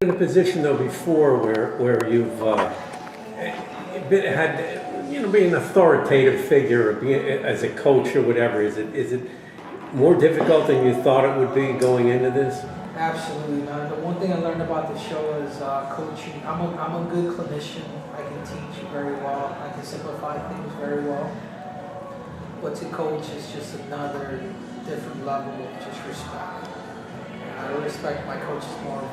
In a position though before where you've being an authoritative figure, or being, as a coach or whatever, is it more difficult than you thought it would be going into this? Absolutely, man. The one thing I learned about the show is coaching. I'm a good clinician. I can teach very well. I can simplify things very well. But to coach is just another different level of just respect. And I respect my coaches more,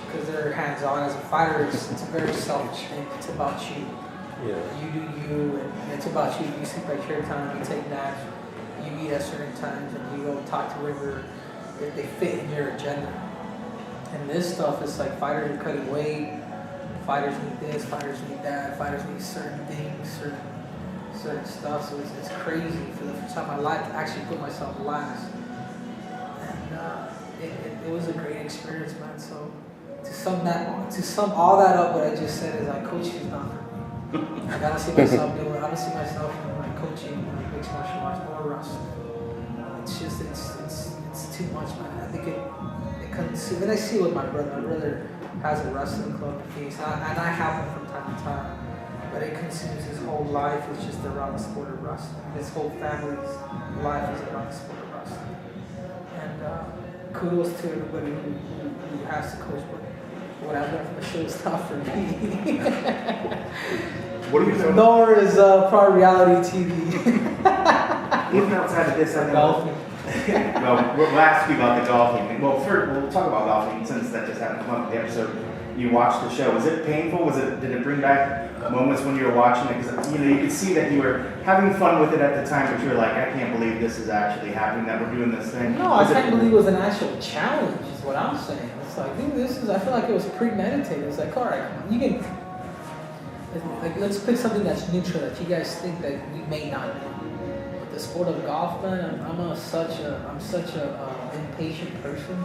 because they're hands-on. As a fighter, it's a very selfish thing. It's about you. Yeah. You do you, and it's about you. You sleep at your time, you take naps, you eat at certain times, and you go talk to whoever if they fit in your agenda. And this stuff is like fighters are cutting weight, fighters need this, fighters need that, fighters need certain things, certain stuff. So it's crazy. For the first time in my life, I actually put myself last. And it was a great experience, man. So to sum all that up, what I just said is like coaching is not for me. Like I don't see myself like coaching like mixed martial arts or wrestling. It's just it's too much, man. I think it comes. Then I see with my brother. My brother has a wrestling club in Phoenix, and I have one from time to time. But it consumes his whole life is just around the sport of wrestling. His whole family's life is around the sport of wrestling. And kudos to everybody who has to coach. But what I've learned from the show is not for me. What are you talking Nor is probably reality TV. Even outside of this, I know. Golfing. Well, we'll ask you about the golfing. Well, first, we'll talk about golfing since that just happened to come up in the episode. You watched the show. Was it painful? Did it bring back moments when you were watching it? Because you could see that you were having fun with it at the time, but you were like, I can't believe this is actually happening. That we're doing this thing. No, I can't believe it was an actual challenge. Is what I'm saying. It's like, dude, I feel like it was premeditated. It's like, all right, you can. Like, let's pick something that's neutral that you guys think that we may not do. But the sport of golf, man, I'm such a impatient person.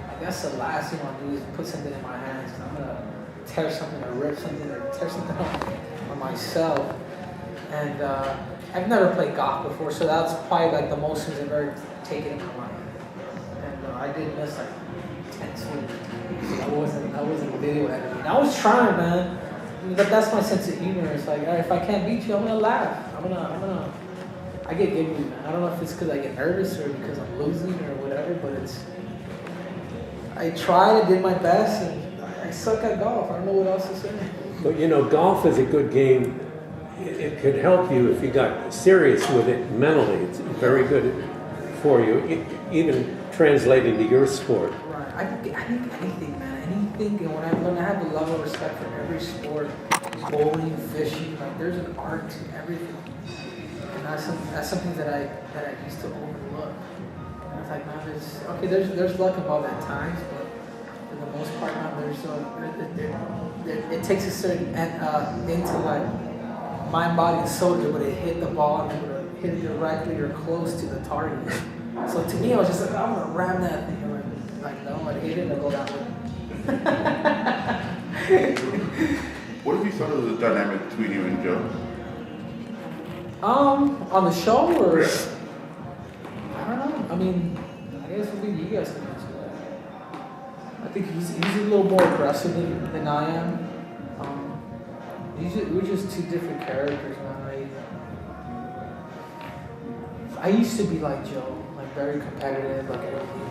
Like, that's the last thing I want to do is put something in my hands. I'm gonna tear something or rip something or tear something on myself. And I've never played golf before, so that's probably like the most things I've ever taken in my life. And I did miss like 10 swings. I wasn't video editing. I was trying, man. But that's my sense of humor. It's like, all right, if I can't beat you, I'm gonna laugh. I get giggly, man. I don't know if it's because I get nervous or because I'm losing or whatever, but I tried, I did my best, and I suck at golf. I don't know what else to say. But golf is a good game. It could help you if you got serious with it mentally. It's very good for you, even translating to your sport. Right. I think anything, man. Anything. And when I learn, I have a level of respect for every sport. Bowling, fishing. Like there's an art to everything. And that's something that I used to overlook. And it's like, man, there's luck involved at times, but for the most part, man, it takes a certain intellect, mind, body, and soul to be able to hit the ball and be able to hit it directly or close to the target. So to me, I was just like, I'm gonna ram that thing. Like no, I hit it and I go that way. What have you thought of the dynamic between you and Joe? On the show or? Yeah. I don't know. I mean, I guess you guys can answer that. I think he's a little more aggressive than I am. We're just two different characters, man. I used to be like Joe, like very competitive, like everything.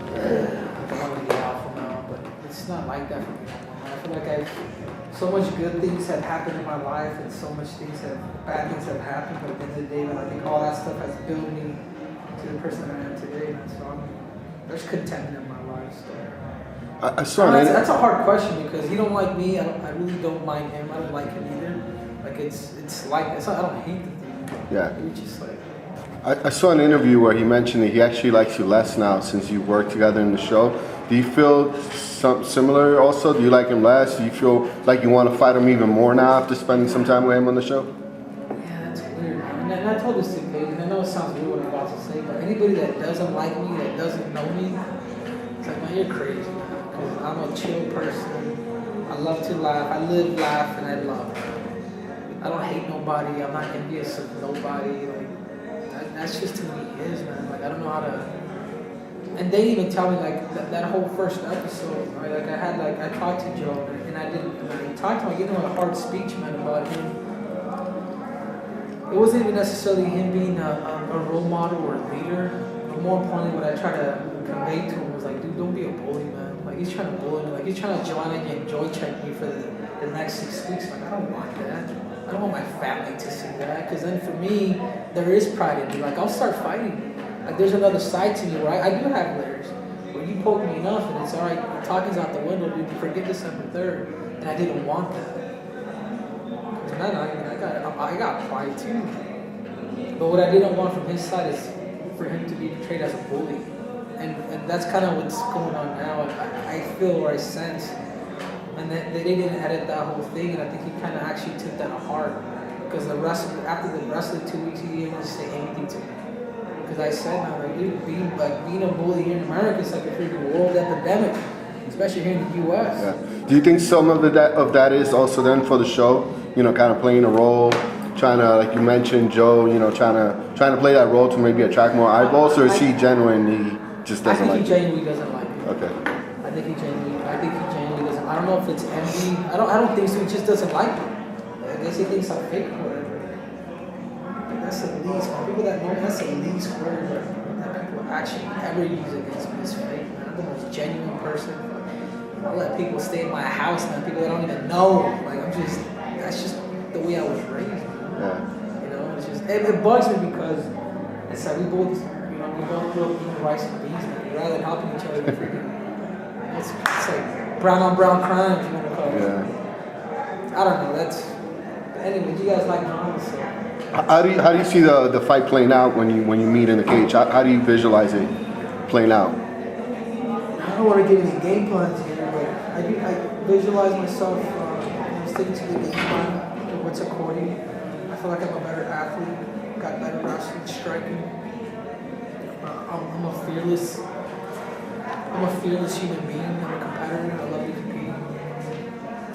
I want to be alpha now, but it's not like that for me anymore. I feel like so much good things have happened in my life, and so much bad things have happened. But at the end of the day, man, I think all that stuff has built me to the person I am today. And so there's contentment in my life. So. I saw that's a hard question because he don't like me. I really don't like him. I don't like him either. Like it's like I don't hate the thing. Yeah. It's just like. I saw an interview where he mentioned that he actually likes you less now since you worked together in the show. Do you feel similar also? Do you like him less? Do you feel like you want to fight him even more now after spending some time with him on the show? Yeah, that's weird. And I told this to Paige, and I know it sounds weird what I'm about to say, but anybody that doesn't like me, that doesn't know me, it's like, man, you're crazy. Because I'm a chill person. I love to laugh. I live, laugh, and I love. I don't hate nobody. I'm not envious of nobody. Like, that's just who he is, man. Like, I don't know how to and they even tell me like that whole first episode, right? Like I talked to Joe, and I talked to him, I gave him a hard speech, man, about him. It wasn't even necessarily him being a role model or a leader, but more importantly, what I tried to convey to him was like, dude, don't be a bully, man. Like he's trying to bully me, like he's trying to join me and joy check me for the next 6 weeks. Like I don't want that. I don't want my family to see that, because then for me, there is pride in me. Like I'll start fighting. Like there's another side to me where I do have layers. Where you poke me enough and it's all right. Talking's out the window, dude. You forget December 3rd, and I didn't want that. I got pride too. But what I didn't want from his side is for him to be portrayed as a bully, and that's kind of what's going on now. I feel or I sense, and they didn't edit that whole thing, and I think he kind of actually took that to heart, because after the rest of the 2 weeks, he didn't even say anything to me. Because I said, man, like, dude, being a bully here in America is like a freaking world epidemic, especially here in the U.S. Yeah. Do you think some of that is also then for the show? You know, kind of playing a role, trying to, like you mentioned, Joe. You know, trying to play that role to maybe attract more eyeballs, or is he genuinely just doesn't like it? I think he genuinely doesn't like it. Okay. I think he genuinely doesn't. I don't know if it's envy. I don't think so. He just doesn't like it. I guess he thinks I'm fake or whatever. That's the least. People that know me, that's the least word that people actually ever use against me is fake, man. I'm the most genuine person. I let people stay in my house, man. People that I don't even know. Like that's just the way I was raised. Man. Yeah. You know, it's just it bugs me because it's like we both grew up eating rice and beans, man. Rather than helping each other, freaking. It's like brown on brown crime, if you want to call it. Yeah. I don't know. Anyway, you guys like drama, so. How do you see the fight playing out when you meet in the cage? How do you visualize it playing out? I don't want to give any game plans here, but I visualize myself sticking to the game plan, what's according. I feel like I'm a better athlete, got better wrestling, striking. I'm a fearless human being. I'm a competitor. I love to compete.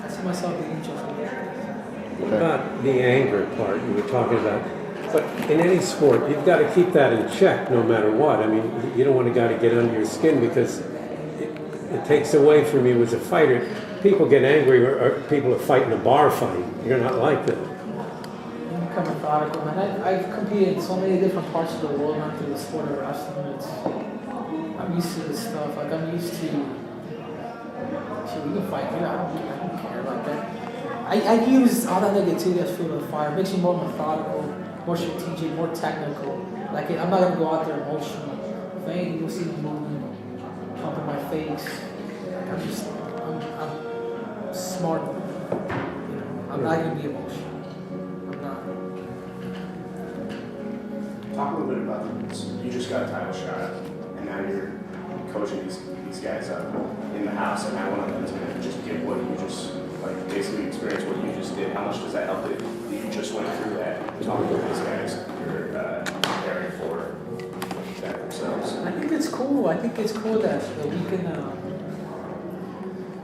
I see myself being Joseph Benavidez. What about the anger part you were talking about? But in any sport, you've got to keep that in check no matter what. I mean, you don't want a guy to get under your skin, because it takes away from you as a fighter. People get angry, or people are fighting a bar fight. You're not like that. You become methodical, man. I've competed in so many different parts of the world, not through the sport of wrestling. I'm used to this stuff. Like, I'm used to, shit, we can fight, dude. I don't care about that. I use all that negativity as fuel to the fire. It makes me more methodical, more strategic, more technical. Like, I'm not gonna go out there emotional. If anything, you'll see me moving, pumping my face. I'm smart. You know, I'm not gonna be emotional. I'm not. Talk a little bit about this. You just got a title shot, and now you're coaching these guys up in the house, and I want them to just get what you just, like, basically experience what you just did. How much does that help that you just went through that, talking to these guys, you're preparing for that themselves? I think it's cool. I think it's cool that we can.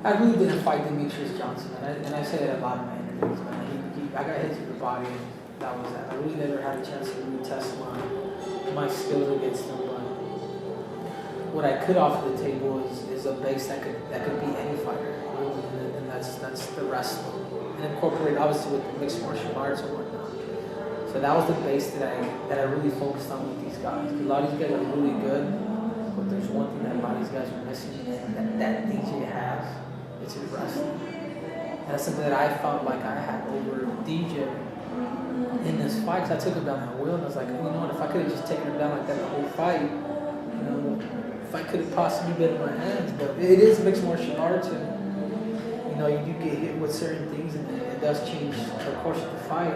I really didn't fight Demetrius Johnson, and I say that a lot in my interviews, man. I got hit to the body, and that was that. I really never had a chance to really test my skills against him. But what I could offer the table is a base that could be any fighter, really, and that's the wrestling, and incorporate obviously with the mixed martial arts and whatnot. So that was the base that I really focused on with these guys. A lot of these guys are really good, but there's one thing that a lot of these guys are missing, and that DJ has. It's his wrestling. And that's something that I felt like I had over DJ in this fight, because I took him down at will, and I was like, you know what, if I could have just taken him down like that the whole fight, you know, if I could have possibly been in my hands. But it is mixed martial arts, and you know, you do get hit with certain things, and it does change the course of the fight.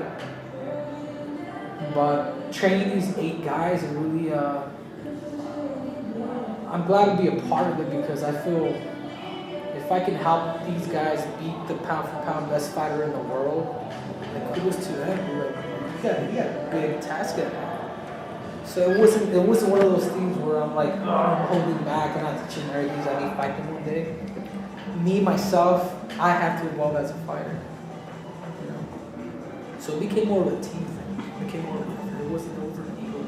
But training these 8 guys is really, I'm glad to be a part of it, because I feel if I can help these guys beat the pound for pound best fighter in the world, then kudos to them. Like, you got a big task at hand. So it wasn't one of those things where I'm like, oh, I'm holding back and not teaching everything I need to fight them one day. Me, myself, I have to evolve as a fighter. You know? So it became more of a team thing. It wasn't over an ego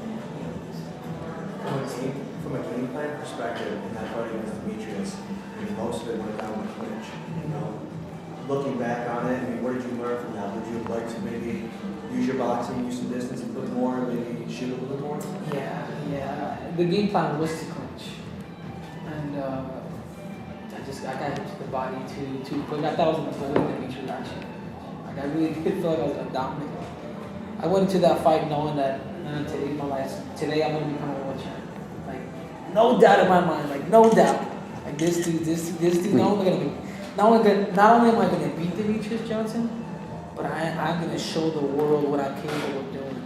thing. For from a game plan perspective, in that fight against Demetrius, I mean, most of it went down the clinch. You know, looking back on it, I mean, what did you learn from that? Would you like to maybe use your boxing, use some distance a bit more, maybe shoot a little bit more? Yeah. The game plan was to clinch, and I got hit to the body too quick. I thought I was going to Demetrius actually. Like I really did feel like I was dominating. I went into that fight knowing that today I'm gonna become a world champion. Like no doubt in my mind, like no doubt. Like this dude, not only am I gonna beat Demetrius Johnson, but I'm gonna show the world what I'm capable of doing.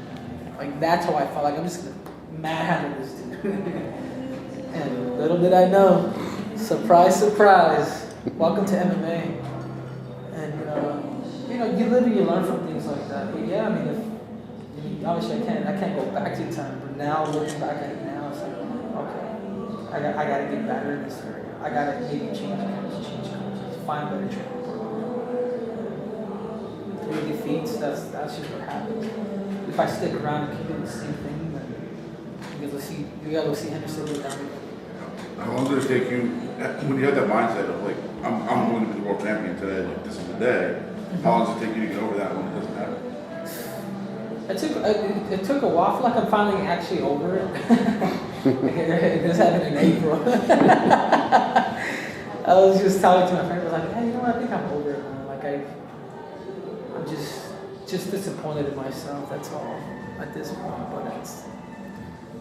Like that's how I felt. Like I'm just gonna manhandle this dude. And little did I know, surprise, surprise. Welcome to MMA. And you live and you learn from things like that. But yeah, I mean, obviously I can't go back to time, but now looking back at it now, it's like, okay, I gotta get better in this area. I gotta maybe change coaches, find better training program. 3 defeats, that's just what happens. If I stick around and keep doing the same thing, then you gotta see Henry Cejudo down there. How long did it take you, when you had that mindset of like, I'm going to be the world champion today, like this is the day, how long does it take you to get over that when it doesn't happen? It took a while. I feel like I'm finally actually over it. This happened in April. I was just talking to my friend. I was like, hey, you know what? I think I'm over it, man. Like I'm just disappointed in myself. That's all at this point. But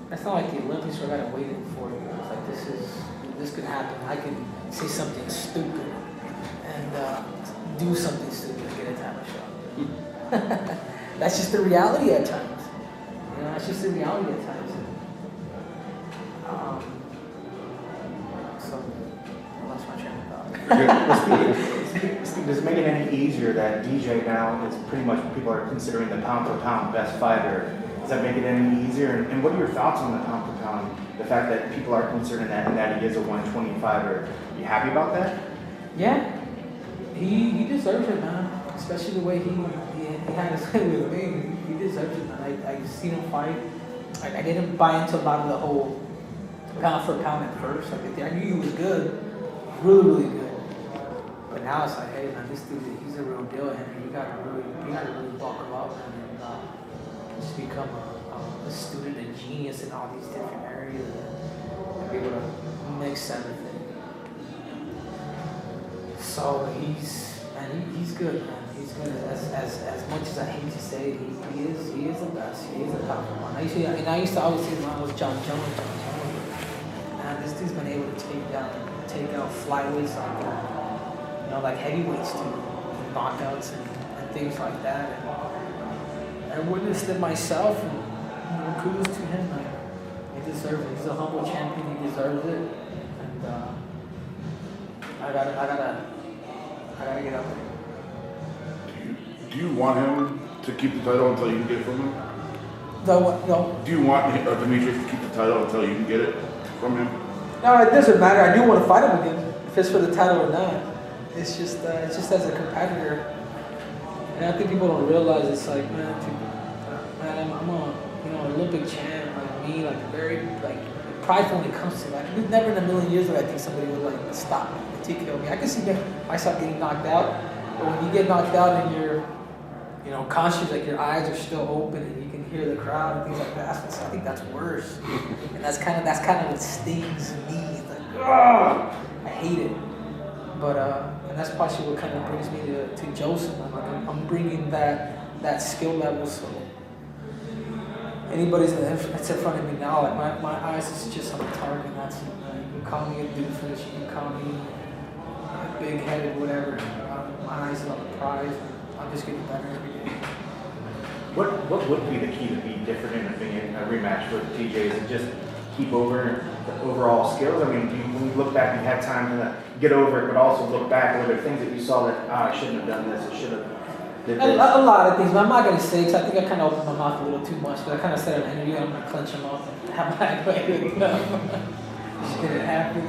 that's not like the Olympics where I gotta wait for it. It's like this could happen. I can say something stupid and do something stupid to get a title shot. That's just the reality at times. That's just the reality at times. So, I lost my train of thought. Does it make it any easier that DJ now is pretty much, people are considering the pound for pound best fighter? Does that make it any easier? And what are your thoughts on the pound for pound? The fact that people are considering that and that he is a 125er. Are you happy about that? Yeah. He deserves it, man. Especially the way he had his way with me. He deserves it, man. I've seen him fight. I didn't buy into a lot of the whole pound for pound at first. I knew he was good, really, really good. But now it's like, hey, man, this dude, he's a real deal, Henry. You gotta really bulk him up, man, and just become a student, a genius in all these different areas, and be able to mix everything. So he's good, man. He's good. As much as I hate to say it, he is the best. He is the top one. I used to always say when I was John Jones. Man, this dude's been able to take out flyweights like that. Like heavyweights too, knockouts and things like that. And I witnessed it myself, and kudos to him. Like, he deserves it. He's a humble champion. He deserves it. And I gotta get up there. Do you want him to keep the title until you can get it from him? No. Do you want Demetrius to keep the title until you can get it from him? No, it doesn't matter. I do want to fight him again, if it's for the title or not. It's just as a competitor, and I think people don't realize it's like, man, I'm a Olympic champ, like me, like very prideful when it comes to like never in a million years would I think somebody would like stop me, TKO me. I can see myself getting knocked out, but when you get knocked out and you're conscious, like your eyes are still open and you can hear the crowd and things like that. I think that's worse, and that's kind of what stings me. It's like, I hate it. But and that's partially what kind of brings me to Joseph. I'm bringing that skill level. So anybody that's in front of me now, like my eyes is just on the target. That's it. You can call me a doofus, you can call me big-headed, whatever. My eyes are on the prize. I'm just getting better every day. What would be the key to be different in a rematch with TJ? Is it just keep over the overall skills? I mean, when you look back, you had time to get over it, but also look back. Were there things that you saw that, I shouldn't have done this, I should have did this? A lot of things, but I'm not going to say, because I think I kind of opened my mouth a little too much, but I kind of said in an interview, I'm going to clench him up and have my way to go. Shit, it happened.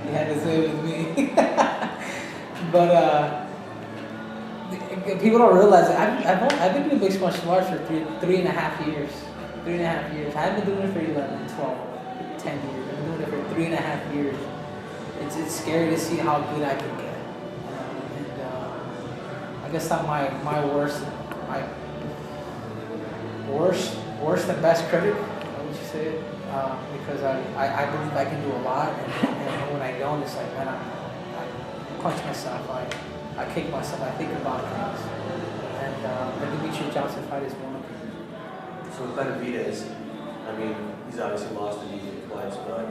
He had to say it with me. But people don't realize that I've been doing mixed martial arts for three and a half years. I haven't been doing it for 11, 12. 10 years. I've been doing it for 3.5 years. It's scary to see how good I can get. And I guess I'm my worst and best critic. How would you say it? Because I believe I can do a lot, and when I don't, it's like, man, I punch myself, I kick myself, I think about things. And the Demetrius Johnson fight is one of them. So with Benavidez, I mean, he's obviously lost to DJ twice, but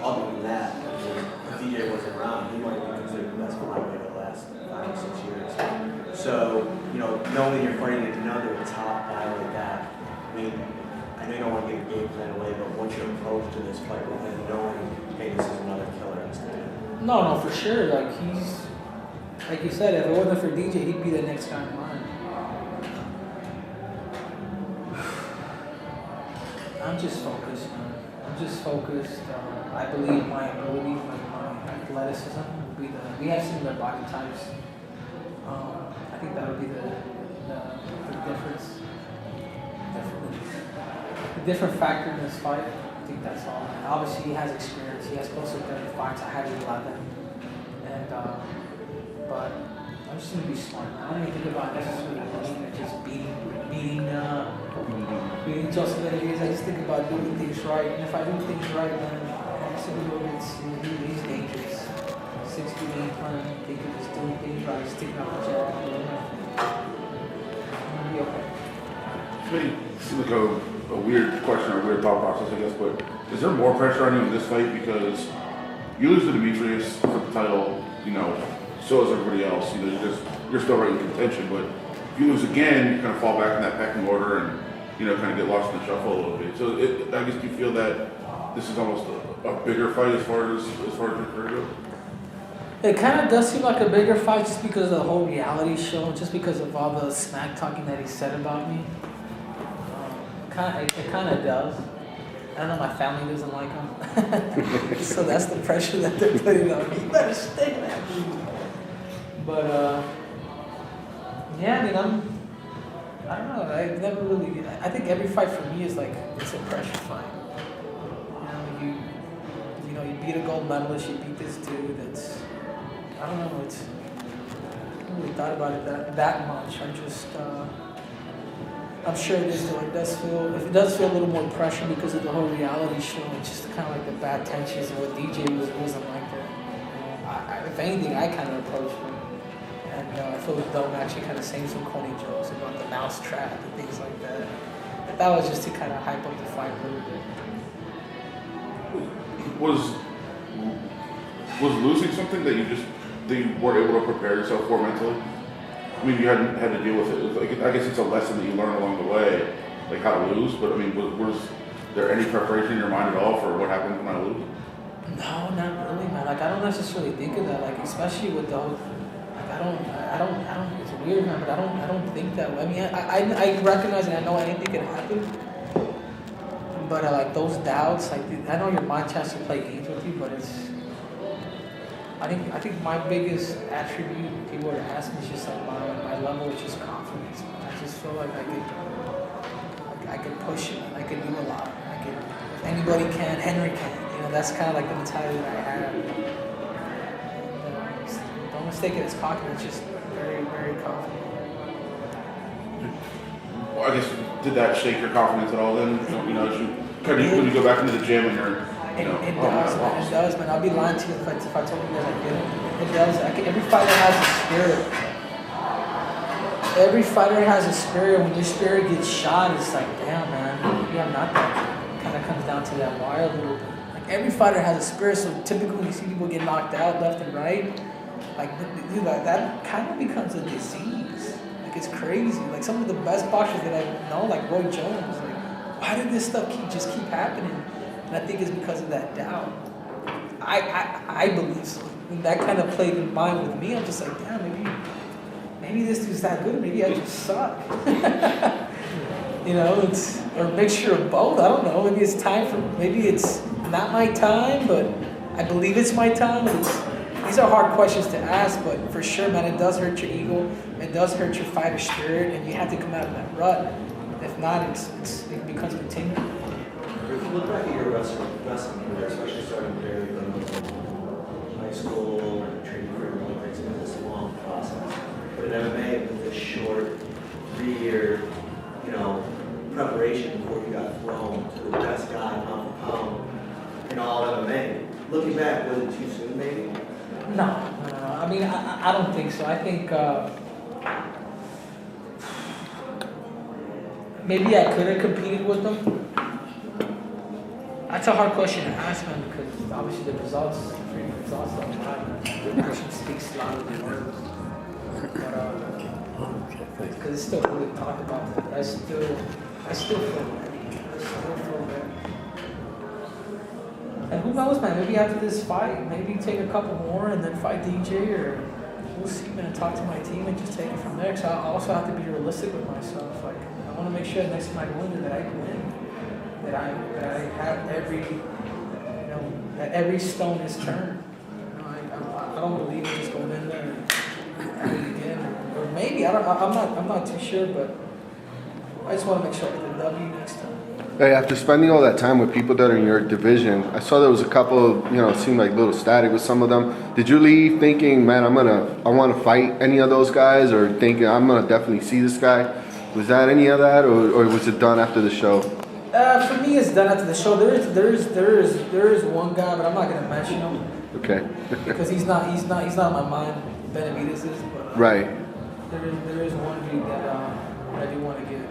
other than that, I mean, if DJ wasn't around, he might be considered the best flyweight of the last 5 or 6 years. So, you know, knowing you're fighting another top guy like that, I mean, I know you don't want to give a game plan away, but what's your approach to this fight with him knowing, hey, this is another killer instead? No, for sure. Like he's, like you said, if it wasn't for DJ, he'd be the next guy in line. I'm just focused, man. I'm just focused. I believe my ability, my athleticism will be the. We have similar body types. I think that would be the difference. The different factor in this fight. I think that's all. And obviously, he has experience. He has close to 30 fights. I have 11. And but I'm just gonna be smart. I don't even think about necessarily winning or just beating Joseph Benavidez. I just think about doing things right. And if I do things right, then Cejudo he's dangerous. 68 plan, thinking just doing things right, sticking up the jab. I'm gonna be okay. It's like a weird question or a weird thought process, I guess, but is there more pressure on you in this fight because you lose to Demetrius for the title, you know, so is everybody else. You know, you're still right in contention, but if you lose again, you kind of fall back in that pecking order and, you know, kind of get lost in the shuffle a little bit. So I guess do you feel that this is almost a bigger fight as far as your career goes? It kind of does seem like a bigger fight just because of the whole reality show, just because of all the smack talking that he said about me. It kind of does. I don't know, my family doesn't like him. So that's the pressure that they're putting on me. You better stay that. But, yeah, I mean, I don't know. I never really, I think every fight for me is like, it's a pressure fight. You know, you beat a gold medalist, you beat this dude that's, I don't know, I haven't really thought about it that much. I'm sure it is, though. It does feel a little more pressure because of the whole reality show. It's just kind of like the bad tensions and what DJ wasn't like that. If anything, I kind of approached him. And I feel like Dome actually kind of saying some corny jokes about the mouse trap and things like that. But that was just to kind of hype up the fight a little bit. Was losing something that you weren't able to prepare yourself for mentally? I mean, you hadn't had to deal with it. Like, I guess it's a lesson that you learn along the way, like how to lose. But I mean, was there any preparation in your mind at all for what happens when I lose? No, not really, man. Like I don't necessarily think of that. Like especially with those. Like I don't. It's weird, man. But I don't think that way. I mean, I recognize and I know anything can happen. But like those doubts, like I know your mind has to play games with you, but it's. I think my biggest attribute, if people were to ask me, is just like my level of just confidence. I just feel like I could push it. I could do a lot. If anybody can, Henry can. You know, that's kind of like the mentality that I have. Don't mistake it as cocky. It's just very, very confident. Well, I guess did that shake your confidence at all? Then you know, as you when you go back into the gym and you're. It does, man. I'll be lying to you if I told you guys I didn't. It does. Every fighter has a spirit. Every fighter has a spirit. When your spirit gets shot, it's like, damn, man, you have nothing. It kind of comes down to that wire a little bit. Like every fighter has a spirit. So typically, when you see people get knocked out left and right, like dude, that kind of becomes a disease. Like it's crazy. Like some of the best boxers that I know, like Roy Jones, like why did this stuff keep happening? And I think it's because of that doubt. I believe so. And that kind of played in mind with me. I'm just like, damn, maybe this dude's that good. Maybe I just suck. You know, it's or a mixture of both. I don't know. Maybe it's not my time, but I believe it's my time. These are hard questions to ask, but for sure, man, it does hurt your ego. It does hurt your fighter spirit, and you have to come out of that rut. If not, it becomes continual. If you look back at your wrestling career, especially starting very young, high school, training for Olympics, and it's a long process. But in MMA, with this short 3-year, preparation before you got thrown to the best guy pound for pound in all MMA. Looking back, was it too soon, maybe? No. I mean, I don't think so. I think maybe I could have competed with them. That's a hard question to ask, man, because obviously the results don't matter. The action speaks louder than words. But because it's still really talk about that. I still feel bad. And who knows, man? Maybe after this fight, maybe take a couple more and then fight DJ, or we'll see, man. Talk to my team and just take it from there. So I also have to be realistic with myself. Like, I want to make sure next time I go in there that I can win. That I have that every stone is turned. I don't believe in just going in there and do it again. Or maybe I'm not too sure, but I just want to make sure I get the W next time. Hey, after spending all that time with people that are in your division, I saw there was a couple of, it seemed like little static with some of them. Did you leave thinking, man, I want to fight any of those guys, or thinking I'm gonna definitely see this guy? Was that any of that, or was it done after the show? For me, it's done after the show. There is one guy, but I'm not gonna mention him. Okay. Because he's not on my mind. Benavidez is, but Right. there is one dude that I do want to get.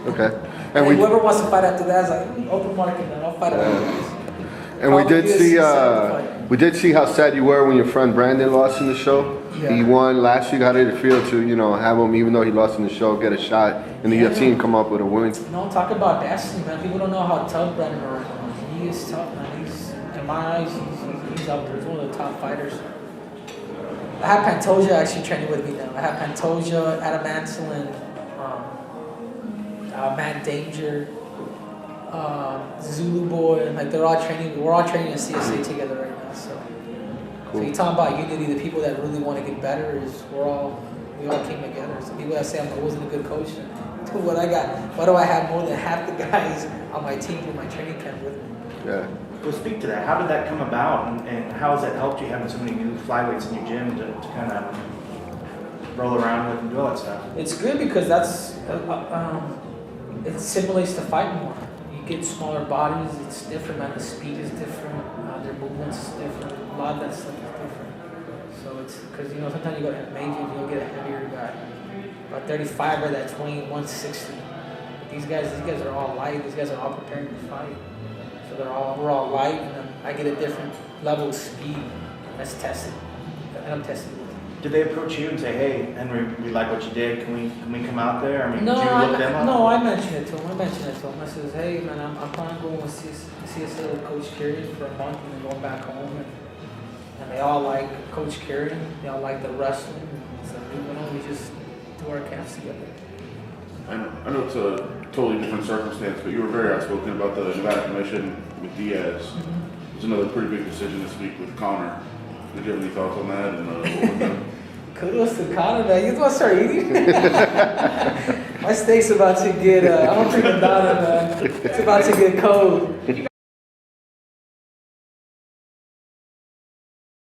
Okay. And whoever wants to fight after that is like open market, and I'll fight other guys. And we did see how sad you were when your friend Brandon lost in the show. Yeah. He won last week. How did it feel to have him, even though he lost in the show, get a shot in the UFC and come up with a win? No, talk about destiny, man. People don't know how tough Brandon is. He is tough, man. He's, in my eyes, he's up there. He's one of the top fighters. I have Pantoja actually training with me now. I have Pantoja, Adam Anselin, Matt Danger, Zulu Boy, and like they're all training. We're all training in CSA together right now. So you're talking about unity. The people that really want to get better we all came together. So people that say I wasn't a good coach, what I got? Why do I have more than half the guys on my team in my training camp with me? Yeah. Well, speak to that. How did that come about, and how has that helped you having so many new flyweights in your gym to kind of roll around with and do all that stuff? It's good because that's it simulates the fight more. You get smaller bodies. It's different, man. The speed is different. Their movements is different. A lot of that stuff is different. So it's because sometimes you go to majors, you'll get a heavier guy, about 35 or that's weighing 160. But these guys are all light. These guys are all preparing to fight. So we're all light, and then I get a different level of speed that's tested, and I'm tested with it. Did they approach you and say, "Hey, Henry, we like what you did. Can we come out there?" I mean, No, did you look them up? No, I mentioned it to him. I says, "Hey, man, I'm planning on going with CSA with Coach Kieran for a month, and then going back home." And they all like Coach Kieran. They all like the wrestling. So we just do our camps together. I know it's a totally different circumstance, but you were very outspoken about the Nevada Commission with Diaz. It was another pretty big decision this week with Connor. Did you have any thoughts on that? And Kudos to Connor, man. You want to start eating? My steak's about to get, I'm going to drink a Donna, man. It's about to get cold.